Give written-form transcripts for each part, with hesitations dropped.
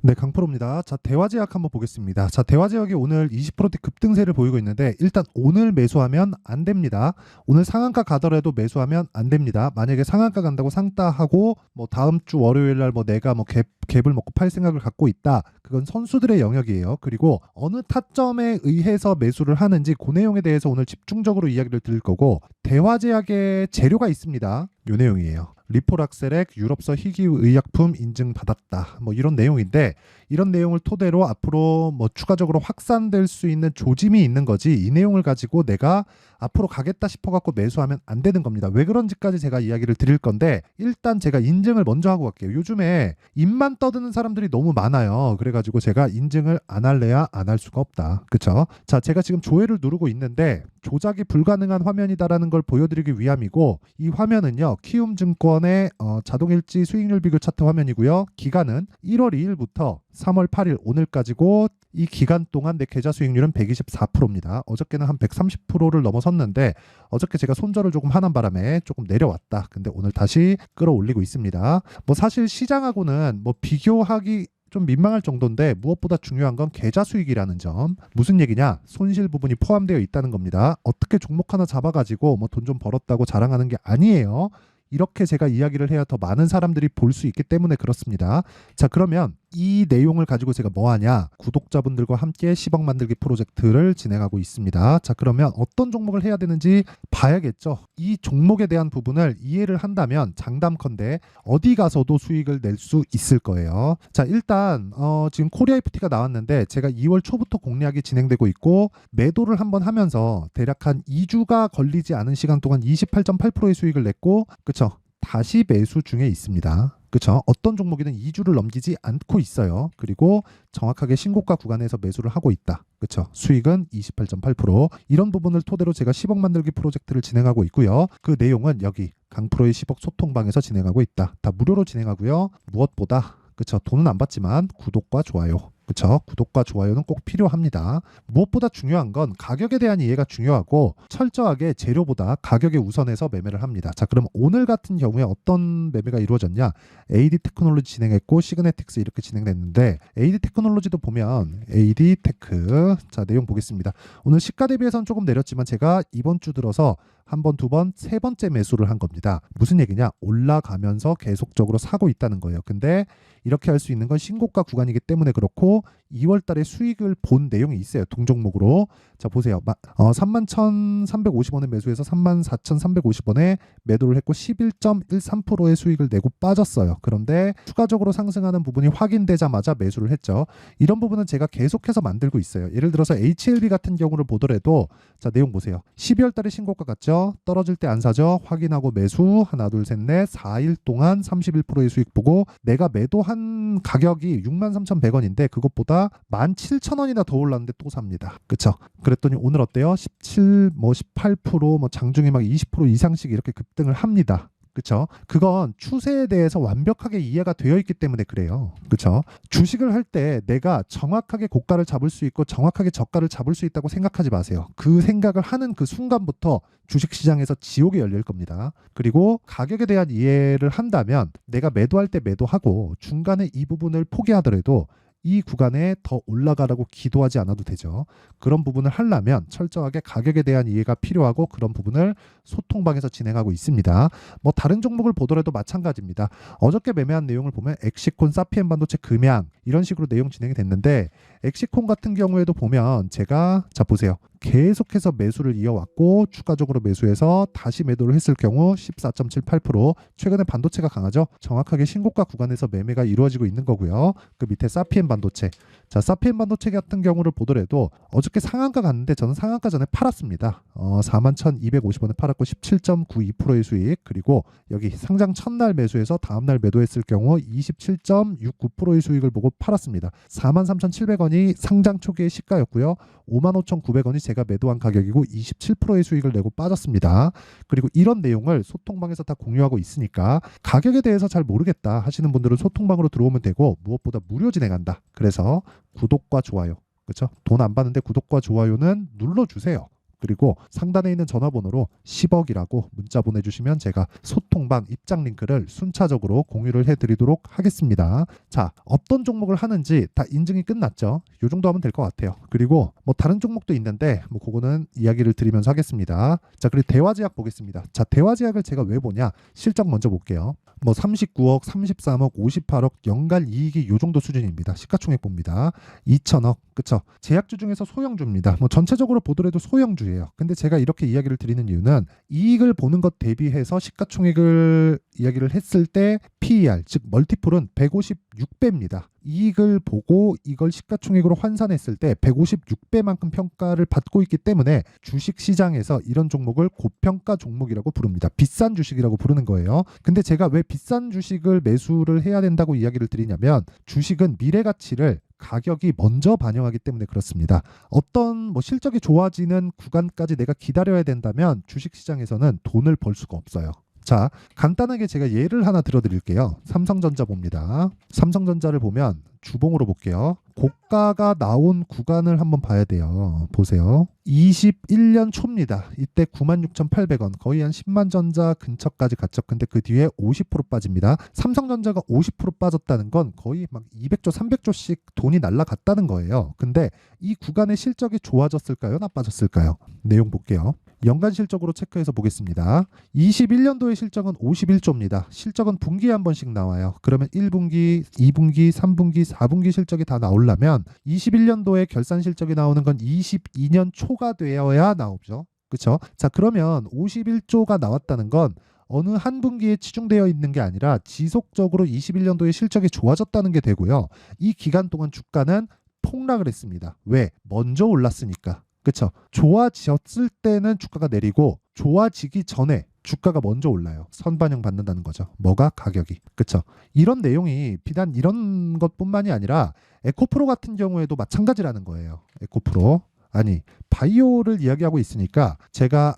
네, 강프로입니다. 자, 대화제약 한번 보겠습니다. 자, 대화제약이 오늘 20%대 급등세를 보이고 있는데 일단 오늘 매수하면 안 됩니다. 오늘 상한가 가더라도 매수하면 안 됩니다. 만약에 상한가 간다고 상따하고 뭐 다음 주 월요일 날 뭐 내가 뭐 갭을 먹고 팔 생각을 갖고 있다. 그건 선수들의 영역이에요. 그리고 어느 타점에 의해서 매수를 하는지 그 내용에 대해서 오늘 집중적으로 이야기를 드릴 거고, 대화제약의 재료가 있습니다. 요 내용이에요. 리포락셀액 유럽서 희귀의약품 인증받았다. 뭐 이런 내용인데, 이런 내용을 토대로 앞으로 뭐 추가적으로 확산될 수 있는 조짐이 있는 거지, 이 내용을 가지고 내가 앞으로 가겠다 싶어 갖고 매수하면 안 되는 겁니다. 왜 그런지까지 제가 이야기를 드릴 건데, 일단 제가 인증을 먼저 하고 갈게요. 요즘에 입만 떠드는 사람들이 너무 많아요. 그래가지고 제가 인증을 안 할래야 안 할 수가 없다. 그쵸? 자, 제가 지금 조회를 누르고 있는데 조작이 불가능한 화면이다라는 걸 보여드리기 위함이고, 이 화면은요 키움증권의 자동일지 수익률 비교 차트 화면이고요. 기간은 1월 2일부터 3월 8일 오늘까지고, 이 기간 동안 내 계좌 수익률은 124%입니다. 어저께는 한 130%를 넘어섰는데 어저께 제가 손절을 조금 하는 바람에 조금 내려왔다. 근데 오늘 다시 끌어올리고 있습니다. 뭐 사실 시장하고는 뭐 비교하기 좀 민망할 정도인데, 무엇보다 중요한 건 계좌 수익이라는 점. 무슨 얘기냐? 손실 부분이 포함되어 있다는 겁니다. 어떻게 종목 하나 잡아가지고 뭐 돈 좀 벌었다고 자랑하는 게 아니에요. 이렇게 제가 이야기를 해야 더 많은 사람들이 볼 수 있기 때문에 그렇습니다. 자, 그러면 이 내용을 가지고 제가 뭐 하냐? 구독자분들과 함께 10억 만들기 프로젝트를 진행하고 있습니다. 자, 그러면 어떤 종목을 해야 되는지 봐야겠죠. 이 종목에 대한 부분을 이해를 한다면 장담컨대 어디 가서도 수익을 낼 수 있을 거예요. 자, 일단 지금 코리아 FT가 나왔는데 제가 2월 초부터 공략이 진행되고 있고, 매도를 한번 하면서 대략 한 2주가 걸리지 않은 시간 동안 28.8%의 수익을 냈고, 그쵸? 다시 매수 중에 있습니다. 그쵸? 어떤 종목이든 2주를 넘기지 않고 있어요. 그리고 정확하게 신고가 구간에서 매수를 하고 있다. 그쵸? 수익은 28.8%. 이런 부분을 토대로 제가 10억 만들기 프로젝트를 진행하고 있고요. 그 내용은 여기 강프로의 10억 소통방에서 진행하고 있다. 다 무료로 진행하고요. 무엇보다 그쵸? 돈은 안 받지만 구독과 좋아요. 그쵸? 구독과 좋아요는 꼭 필요합니다. 무엇보다 중요한 건 가격에 대한 이해가 중요하고, 철저하게 재료보다 가격에 우선해서 매매를 합니다. 자, 그럼 오늘 같은 경우에 어떤 매매가 이루어졌냐? AD 테크놀로지 진행했고 시그네틱스 이렇게 진행됐는데, AD 테크놀로지도 보면 AD 테크, 자 내용 보겠습니다. 오늘 시가 대비해서는 조금 내렸지만 제가 이번 주 들어서 한 번, 두 번, 세 번째 매수를 한 겁니다. 무슨 얘기냐? 올라가면서 계속적으로 사고 있다는 거예요. 근데 이렇게 할 수 있는 건 신고가 구간이기 때문에 그렇고, 2월 달에 수익을 본 내용이 있어요. 동종목으로. 자, 보세요. 31,350원에 매수해서 34,350원에 매도를 했고 11.13%의 수익을 내고 빠졌어요. 그런데 추가적으로 상승하는 부분이 확인되자마자 매수를 했죠. 이런 부분은 제가 계속해서 만들고 있어요. 예를 들어서 HLB 같은 경우를 보더라도, 자 내용 보세요. 12월 달에 신고가 같죠? 떨어질 때 안 사죠? 확인하고 매수, 하나 둘 셋 넷 4일 동안 31%의 수익 보고, 내가 매도한 가격이 63,100원인데 그것보다 17,000원이나 더 올랐는데 또 삽니다. 그쵸? 그랬더니 오늘 어때요? 17, 뭐 18%, 뭐 장중에 막 20% 이상씩 이렇게 급등을 합니다. 그쵸? 그건 추세에 대해서 완벽하게 이해가 되어 있기 때문에 그래요. 그쵸? 주식을 할 때 내가 정확하게 고가를 잡을 수 있고 정확하게 저가를 잡을 수 있다고 생각하지 마세요. 그 생각을 하는 그 순간부터 주식시장에서 지옥이 열릴 겁니다. 그리고 가격에 대한 이해를 한다면 내가 매도할 때 매도하고 중간에 이 부분을 포기하더라도 이 구간에 더 올라가라고 기도하지 않아도 되죠. 그런 부분을 하려면 철저하게 가격에 대한 이해가 필요하고, 그런 부분을 소통방에서 진행하고 있습니다. 뭐 다른 종목을 보더라도 마찬가지입니다. 어저께 매매한 내용을 보면 엑시콘, 사피엔 반도체, 금양 이런 식으로 내용 진행이 됐는데, 엑시콘 같은 경우에도 보면 제가, 자 보세요. 계속해서 매수를 이어왔고 추가적으로 매수해서 다시 매도를 했을 경우 14.78%. 최근에 반도체가 강하죠. 정확하게 신고가 구간에서 매매가 이루어지고 있는 거고요. 그 밑에 사피엔 반도체, 자 사피엔 반도체 같은 경우를 보더라도 어저께 상한가 갔는데 저는 상한가 전에 팔았습니다. 41,250원에 팔았고 17.92%의 수익. 그리고 여기 상장 첫날 매수해서 다음날 매도했을 경우 27.69%의 수익을 보고 팔았습니다. 43,700원이 상장 초기의 시가였고요. 55,900원이 제가 매도한 가격이고 27%의 수익을 내고 빠졌습니다. 그리고 이런 내용을 소통방에서 다 공유하고 있으니까, 가격에 대해서 잘 모르겠다 하시는 분들은 소통방으로 들어오면 되고, 무엇보다 무료 진행한다. 그래서 구독과 좋아요, 그렇죠? 돈 안 받는데 구독과 좋아요는 눌러주세요. 그리고 상단에 있는 전화번호로 10억이라고 문자 보내주시면 제가 소통방 입장 링크를 순차적으로 공유를 해드리도록 하겠습니다. 자, 어떤 종목을 하는지 다 인증이 끝났죠. 이 정도 하면 될 것 같아요. 그리고 뭐 다른 종목도 있는데 뭐 그거는 이야기를 드리면서 하겠습니다. 자, 그리고 대화제약 보겠습니다. 자, 대화제약을 제가 왜 보냐? 실적 먼저 볼게요. 뭐 39억, 33억, 58억 연간 이익이 요 정도 수준입니다. 시가총액 봅니다. 2천억. 그쵸? 제약주 중에서 소형주입니다. 뭐 전체적으로 보더라도 소형주예요. 근데 제가 이렇게 이야기를 드리는 이유는 이익을 보는 것 대비해서 시가총액을 이야기를 했을 때 PER, 즉 멀티플은 156배입니다. 이익을 보고 이걸 시가총액으로 환산했을 때 156배만큼 평가를 받고 있기 때문에 주식시장에서 이런 종목을 고평가 종목이라고 부릅니다. 비싼 주식이라고 부르는 거예요. 근데 제가 왜 비싼 주식을 매수를 해야 된다고 이야기를 드리냐면 주식은 미래 가치를 가격이 먼저 반영하기 때문에 그렇습니다. 어떤 뭐 실적이 좋아지는 구간까지 내가 기다려야 된다면 주식시장에서는 돈을 벌 수가 없어요. 자, 간단하게 제가 예를 하나 들어드릴게요. 삼성전자 봅니다. 삼성전자를 보면 주봉으로 볼게요. 고가가 나온 구간을 한번 봐야 돼요. 보세요. 21년 초입니다. 이때 96,800원, 거의 한 10만 전자 근처까지 갔죠. 근데 그 뒤에 50% 빠집니다. 삼성전자가 50% 빠졌다는 건 거의 막 200조, 300조씩 돈이 날라갔다는 거예요. 근데 이 구간의 실적이 좋아졌을까요? 나빠졌을까요? 내용 볼게요. 연간 실적으로 체크해서 보겠습니다. 21년도의 실적은 51조입니다. 실적은 분기에 한 번씩 나와요. 그러면 1분기, 2분기, 3분기, 4분기 실적이 다 나오려면 21년도에 결산 실적이 나오는 건 22년 초가 되어야 나오죠. 그렇죠? 자, 그러면 51조가 나왔다는 건 어느 한 분기에 치중되어 있는 게 아니라 지속적으로 21년도에 실적이 좋아졌다는 게 되고요. 이 기간 동안 주가는 폭락을 했습니다. 왜? 먼저 올랐으니까. 그렇죠? 좋아졌을 때는 주가가 내리고 좋아지기 전에 주가가 먼저 올라요. 선반영 받는다는 거죠. 뭐가? 가격이. 그렇죠? 이런 내용이 비단 이런 것뿐만이 아니라 에코프로 같은 경우에도 마찬가지라는 거예요. 에코프로. 아니, 바이오를 이야기하고 있으니까 제가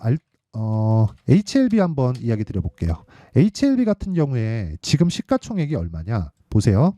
HLB 한번 이야기 드려볼게요. HLB 같은 경우에 지금 시가총액이 얼마냐? 보세요.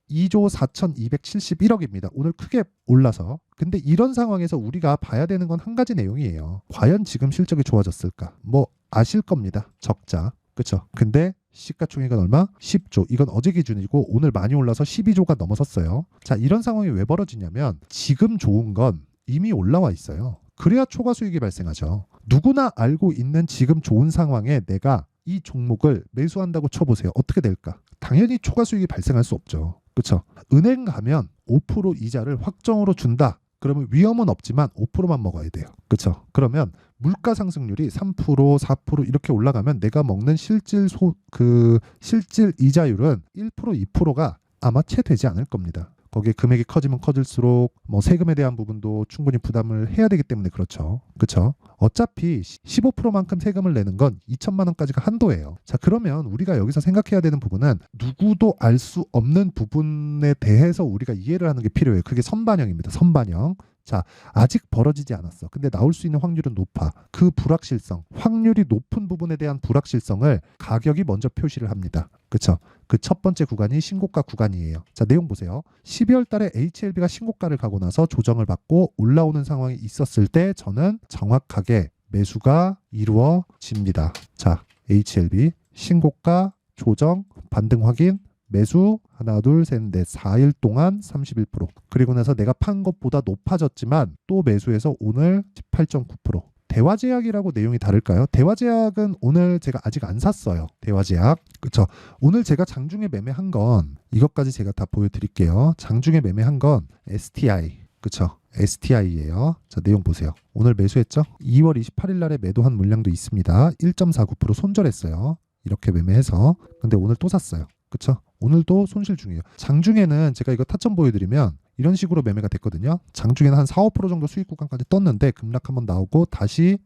2조 4,271억입니다. 오늘 크게 올라서. 근데 이런 상황에서 우리가 봐야 되는 건 한 가지 내용이에요. 과연 지금 실적이 좋아졌을까? 뭐 아실 겁니다. 적자. 그렇죠? 근데 시가총액은 얼마? 10조. 이건 어제 기준이고 오늘 많이 올라서 12조가 넘어섰어요. 자, 이런 상황이 왜 벌어지냐면 지금 좋은 건 이미 올라와 있어요. 그래야 초과 수익이 발생하죠. 누구나 알고 있는 지금 좋은 상황에 내가 이 종목을 매수한다고 쳐보세요. 어떻게 될까? 당연히 초과 수익이 발생할 수 없죠. 그렇죠? 은행 가면 5% 이자를 확정으로 준다. 그러면 위험은 없지만 5%만 먹어야 돼요. 그렇죠? 그러면 물가 상승률이 3%, 4% 이렇게 올라가면 내가 먹는 실질 이자율은 1%, 2%가 아마 채 되지 않을 겁니다. 거기에 금액이 커지면 커질수록 뭐 세금에 대한 부분도 충분히 부담을 해야 되기 때문에 그렇죠. 그렇죠? 어차피 15%만큼 세금을 내는 건 2천만 원까지가 한도예요. 자, 그러면 우리가 여기서 생각해야 되는 부분은 누구도 알 수 없는 부분에 대해서 우리가 이해를 하는 게 필요해요. 그게 선반영입니다. 선반영. 자, 아직 벌어지지 않았어. 근데 나올 수 있는 확률은 높아. 그 불확실성, 확률이 높은 부분에 대한 불확실성을 가격이 먼저 표시를 합니다. 그렇죠? 그 첫 번째 구간이 신고가 구간이에요. 자, 내용 보세요. 12월 달에 HLB가 신고가를 가고 나서 조정을 받고 올라오는 상황이 있었을 때 저는 정확하게 매수가 이루어집니다. 자, HLB 신고가 조정 반등 확인 매수 하나 둘 셋 넷 4일 동안 31%. 그리고 나서 내가 판 것보다 높아졌지만 또 매수해서 오늘 18.9%. 대화제약이라고 내용이 다를까요? 대화제약은 오늘 제가 아직 안 샀어요. 대화제약. 그렇죠? 오늘 제가 장중에 매매한 건 이것까지 제가 다 보여드릴게요. 장중에 매매한 건 STI. 그렇죠? STI예요. 자, 내용 보세요. 오늘 매수했죠? 2월 28일 날에 매도한 물량도 있습니다. 1.49% 손절했어요. 이렇게 매매해서. 근데 오늘 또 샀어요. 그렇죠? 오늘도 손실 중이에요. 장중에는 제가 이거 타점 보여드리면 이런 식으로 매매가 됐거든요. 장중에는 한 4, 5% 정도 수익 구간까지 떴는데 급락 한번 나오고 다시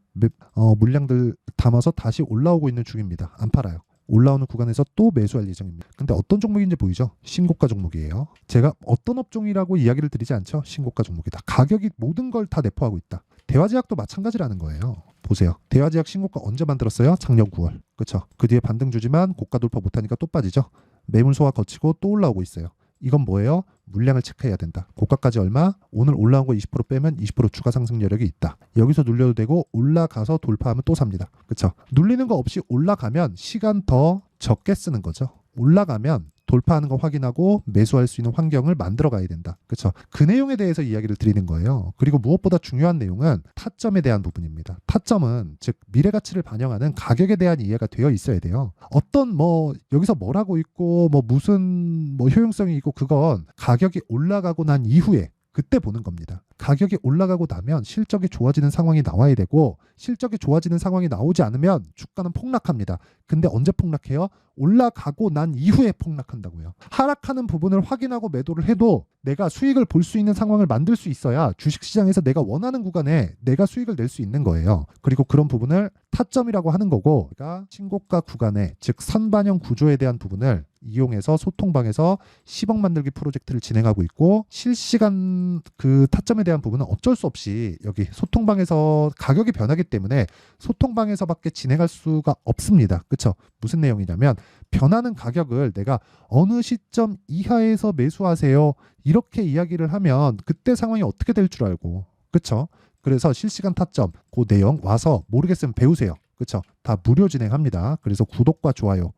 물량들 담아서 다시 올라오고 있는 중입니다. 안 팔아요. 올라오는 구간에서 또 매수할 예정입니다. 근데 어떤 종목인지 보이죠? 신고가 종목이에요. 제가 어떤 업종이라고 이야기를 드리지 않죠? 신고가 종목이다. 가격이 모든 걸 다 내포하고 있다. 대화제약도 마찬가지라는 거예요. 보세요. 대화제약 신고가 언제 만들었어요? 작년 9월. 그렇죠? 그 뒤에 반등 주지만 고가 돌파 못하니까 또 빠지죠. 매물 소화 거치고 또 올라오고 있어요. 이건 뭐예요? 물량을 체크해야 된다. 고가까지 얼마? 오늘 올라온 거 20% 빼면 20% 추가 상승 여력이 있다. 여기서 눌려도 되고 올라가서 돌파하면 또 삽니다. 그쵸? 눌리는 거 없이 올라가면 시간 더 적게 쓰는 거죠. 올라가면 돌파하는 거 확인하고 매수할 수 있는 환경을 만들어 가야 된다. 그렇죠? 그 내용에 대해서 이야기를 드리는 거예요. 그리고 무엇보다 중요한 내용은 타점에 대한 부분입니다. 타점은 즉 미래 가치를 반영하는 가격에 대한 이해가 되어 있어야 돼요. 어떤 여기서 뭐라고 있고 무슨 효용성이 있고 그건 가격이 올라가고 난 이후에 그때 보는 겁니다. 가격이 올라가고 나면 실적이 좋아지는 상황이 나와야 되고 실적이 좋아지는 상황이 나오지 않으면 주가는 폭락합니다. 근데 언제 폭락해요? 올라가고 난 이후에 폭락한다고요. 하락하는 부분을 확인하고 매도를 해도 내가 수익을 볼 수 있는 상황을 만들 수 있어야 주식시장에서 내가 원하는 구간에 내가 수익을 낼 수 있는 거예요. 그리고 그런 부분을 타점이라고 하는 거고 내가 신고가 구간에 즉 선반영 구조에 대한 부분을 이용해서 소통방에서 10억 만들기 프로젝트를 진행하고 있고 실시간 그 타점에 대한 부분은 어쩔 수 없이 여기 소통방에서 가격이 변하기 때문에 소통방에서밖에 진행할 수가 없습니다. 그렇죠? 무슨 내용이냐면 변하는 가격을 내가 어느 시점 이하에서 매수하세요. 이렇게 이야기를 하면 그때 상황이 어떻게 될 줄 알고. 그렇죠? 그래서 실시간 타점 그 내용 와서 모르겠으면 배우세요. 그렇죠? 다 무료 진행합니다. 그래서 구독과 좋아요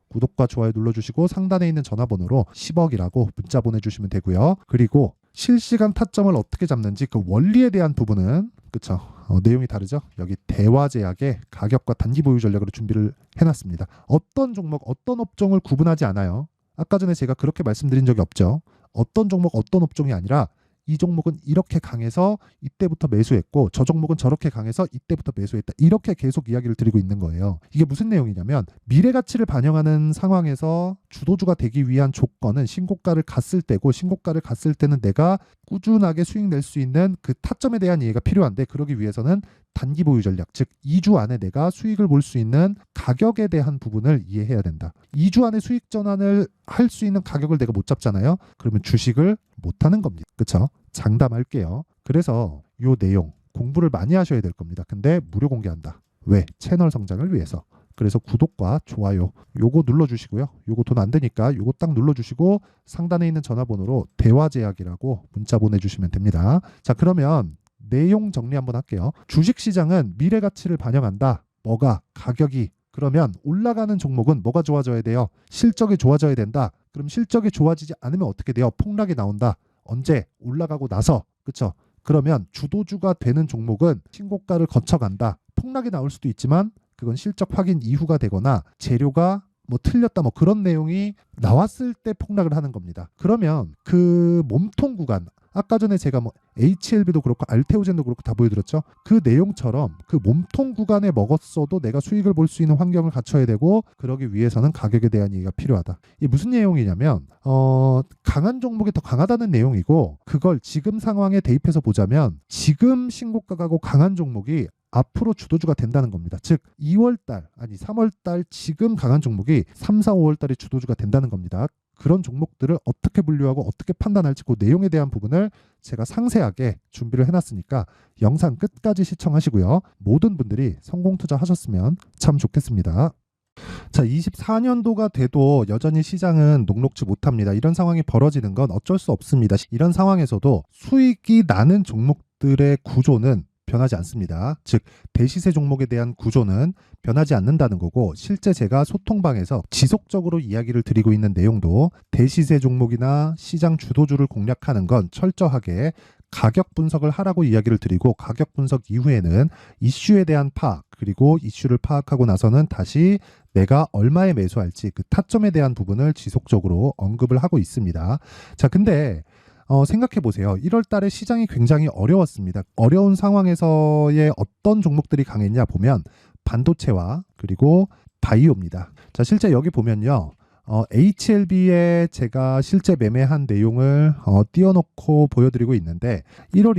눌러주시고 상단에 있는 전화번호로 10억이라고 문자 보내주시면 되고요. 그리고 실시간 타점을 어떻게 잡는지 그 원리에 대한 부분은 그렇죠? 내용이 다르죠? 여기 대화제약의 가격과 단기 보유 전략으로 준비를 해놨습니다. 어떤 종목, 어떤 업종을 구분하지 않아요. 아까 전에 제가 그렇게 말씀드린 적이 없죠. 어떤 종목, 어떤 업종이 아니라 이 종목은 이렇게 강해서 이때부터 매수했고 저 종목은 저렇게 강해서 이때부터 매수했다. 이렇게 계속 이야기를 드리고 있는 거예요. 이게 무슨 내용이냐면 미래 가치를 반영하는 상황에서 주도주가 되기 위한 조건은 신고가를 갔을 때고 신고가를 갔을 때는 내가 꾸준하게 수익 낼 수 있는 그 타점에 대한 이해가 필요한데 그러기 위해서는 단기 보유 전략, 즉 2주 안에 내가 수익을 볼 수 있는 가격에 대한 부분을 이해해야 된다. 2주 안에 수익 전환을 할 수 있는 가격을 내가 못 잡잖아요. 그러면 주식을 못 하는 겁니다. 그렇죠? 장담할게요. 그래서 이 내용 공부를 많이 하셔야 될 겁니다. 근데 무료 공개한다. 왜? 채널 성장을 위해서. 그래서 구독과 좋아요 요거 눌러주시고요. 요거 돈 안 되니까 요거 딱 눌러주시고 상단에 있는 전화번호로 대화제약이라고 문자 보내주시면 됩니다. 자, 그러면 내용 정리 한번 할게요. 주식시장은 미래 가치를 반영한다. 뭐가? 가격이. 그러면 올라가는 종목은 뭐가 좋아져야 돼요? 실적이 좋아져야 된다. 그럼 실적이 좋아지지 않으면 어떻게 돼요? 폭락이 나온다. 언제? 올라가고 나서. 그렇죠? 그러면 주도주가 되는 종목은 신고가를 거쳐간다. 폭락이 나올 수도 있지만 그건 실적 확인 이후가 되거나 재료가 틀렸다 그런 내용이 나왔을 때 폭락을 하는 겁니다. 그러면 그 몸통 구간 아까 전에 제가 HLB도 그렇고 알테오젠도 그렇고 다 보여드렸죠. 그 내용처럼 그 몸통 구간에 먹었어도 내가 수익을 볼 수 있는 환경을 갖춰야 되고 그러기 위해서는 가격에 대한 이해가 필요하다. 이게 무슨 내용이냐면 강한 종목이 더 강하다는 내용이고 그걸 지금 상황에 대입해서 보자면 지금 신고가가고 강한 종목이 앞으로 주도주가 된다는 겁니다. 즉 2월달 아니 3월달 지금 강한 종목이 3, 4, 5월달에 주도주가 된다는 겁니다. 그런 종목들을 어떻게 분류하고 어떻게 판단할지 그 내용에 대한 부분을 제가 상세하게 준비를 해놨으니까 영상 끝까지 시청하시고요. 모든 분들이 성공 투자하셨으면 참 좋겠습니다. 자, 24년도가 돼도 여전히 시장은 녹록지 못합니다. 이런 상황이 벌어지는 건 어쩔 수 없습니다. 이런 상황에서도 수익이 나는 종목들의 구조는 변하지 않습니다. 즉 대시세 종목에 대한 구조는 변하지 않는다는 거고 실제 제가 소통방에서 지속적으로 이야기를 드리고 있는 내용도 대시세 종목이나 시장 주도주를 공략하는 건 철저하게 가격 분석을 하라고 이야기를 드리고 가격 분석 이후에는 이슈에 대한 파악 그리고 이슈를 파악하고 나서는 다시 내가 얼마에 매수할지 그 타점에 대한 부분을 지속적으로 언급을 하고 있습니다. 자, 근데 생각해 보세요. 1월 달에 시장이 굉장히 어려웠습니다. 어려운 상황에서의 어떤 종목들이 강했냐 보면 반도체와 그리고 바이오입니다. 자, 실제 여기 보면요. HLB에 제가 실제 매매한 내용을 띄워놓고 보여드리고 있는데 1월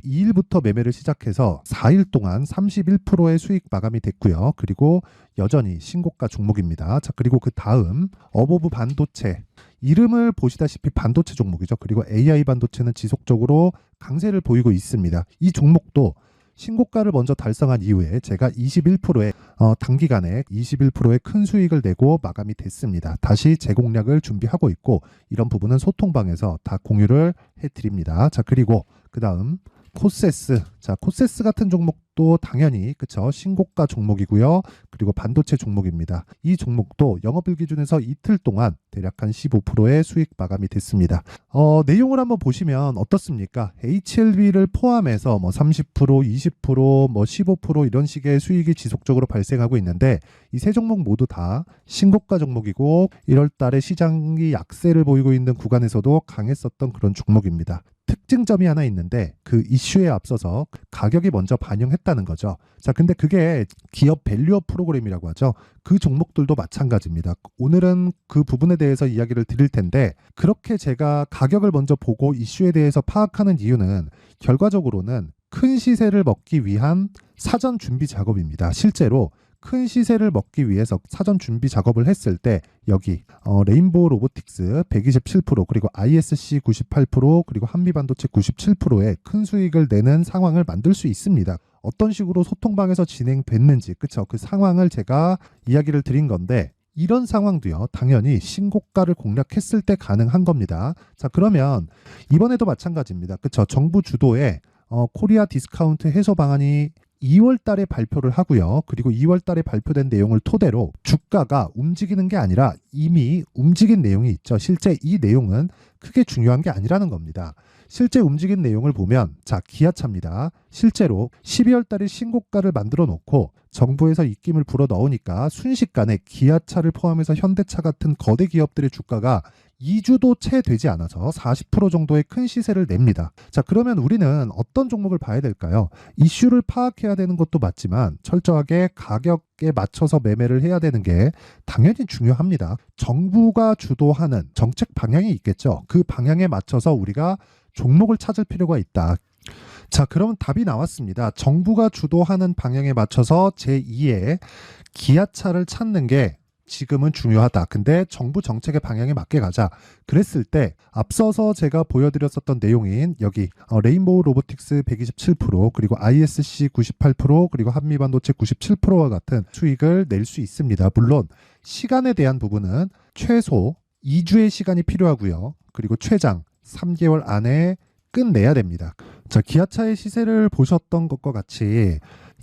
22일부터 매매를 시작해서 4일 동안 31%의 수익 마감이 됐고요. 그리고 여전히 신고가 종목입니다. 자, 그리고 그 다음 어보브 반도체 이름을 보시다시피 반도체 종목이죠. 그리고 AI 반도체는 지속적으로 강세를 보이고 있습니다. 이 종목도 신고가를 먼저 달성한 이후에 제가 21%의 단기간에 21%의 큰 수익을 내고 마감이 됐습니다. 다시 재공략을 준비하고 있고 이런 부분은 소통방에서 다 공유를 해드립니다. 자, 그리고 그 다음 코세스. 자, 코세스 같은 종목도 당연히 그쵸, 신고가 종목이고요. 그리고 반도체 종목입니다. 이 종목도 영업일 기준에서 이틀 동안 대략 한 15%의 수익 마감이 됐습니다. 내용을 한번 보시면 어떻습니까? HLB를 포함해서 뭐 30%, 20%, 뭐 15% 이런 식의 수익이 지속적으로 발생하고 있는데 이 세 종목 모두 다 신고가 종목이고 1월 달에 시장이 약세를 보이고 있는 구간에서도 강했었던 그런 종목입니다. 특징점이 하나 있는데 그 이슈에 앞서서 가격이 먼저 반영했다는 거죠. 자, 근데 그게 기업 밸류업 프로그램이라고 하죠. 그 종목들도 마찬가지입니다. 오늘은 그 부분에 대해서 이야기를 드릴 텐데 그렇게 제가 가격을 먼저 보고 이슈에 대해서 파악하는 이유는 결과적으로는 큰 시세를 먹기 위한 사전 준비 작업입니다. 실제로 큰 시세를 먹기 위해서 사전 준비 작업을 했을 때 여기 레인보우 로보틱스 127% 그리고 ISC 98% 그리고 한미반도체 97%의 큰 수익을 내는 상황을 만들 수 있습니다. 어떤 식으로 소통방에서 진행됐는지 그쵸, 그 상황을 제가 이야기를 드린 건데 이런 상황도요 당연히 신고가를 공략했을 때 가능한 겁니다. 자, 그러면 이번에도 마찬가지입니다. 그쵸, 정부 주도의 코리아 디스카운트 해소 방안이 2월 달에 발표를 하고요. 그리고 2월 달에 발표된 내용을 토대로 주가가 움직이는 게 아니라 이미 움직인 내용이 있죠. 실제 이 내용은 크게 중요한 게 아니라는 겁니다. 실제 움직인 내용을 보면 자, 기아차입니다. 실제로 12월 달에 신고가를 만들어 놓고 정부에서 입김을 불어 넣으니까 순식간에 기아차를 포함해서 현대차 같은 거대 기업들의 주가가 2주도 채 되지 않아서 40% 정도의 큰 시세를 냅니다. 자, 그러면 우리는 어떤 종목을 봐야 될까요? 이슈를 파악해야 되는 것도 맞지만 철저하게 가격에 맞춰서 매매를 해야 되는 게 당연히 중요합니다. 정부가 주도하는 정책 방향이 있겠죠. 그 방향에 맞춰서 우리가 종목을 찾을 필요가 있다. 자, 그럼 답이 나왔습니다. 정부가 주도하는 방향에 맞춰서 제2의 기아차를 찾는 게 지금은 중요하다. 근데 정부 정책의 방향에 맞게 가자. 그랬을 때 앞서서 제가 보여드렸었던 내용인 여기 레인보우 로보틱스 127% 그리고 ISC 98% 그리고 한미반도체 97%와 같은 수익을 낼 수 있습니다. 물론 시간에 대한 부분은 최소 2주의 시간이 필요하고요. 그리고 최장 3개월 안에 끝내야 됩니다. 자, 기아차의 시세를 보셨던 것과 같이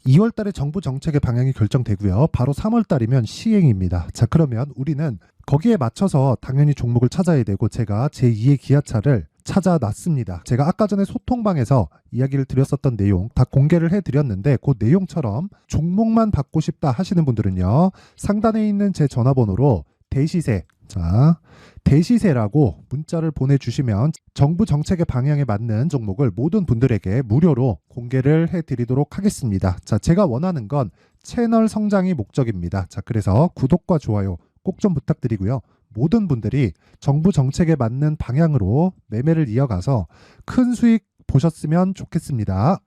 2월 달에 정부 정책의 방향이 결정되고요. 바로 3월 달이면 시행입니다. 자, 그러면 우리는 거기에 맞춰서 당연히 종목을 찾아야 되고 제가 제2의 기아차를 찾아놨습니다. 제가 아까 전에 소통방에서 이야기를 드렸었던 내용 다 공개를 해드렸는데 그 내용처럼 종목만 받고 싶다 하시는 분들은요. 상단에 있는 제 전화번호로 대시세, 자, 대시세라고 문자를 보내주시면 정부 정책의 방향에 맞는 종목을 모든 분들에게 무료로 공개를 해드리도록 하겠습니다. 자, 제가 원하는 건 채널 성장이 목적입니다. 자, 그래서 구독과 좋아요 꼭 좀 부탁드리고요. 모든 분들이 정부 정책에 맞는 방향으로 매매를 이어가서 큰 수익 보셨으면 좋겠습니다.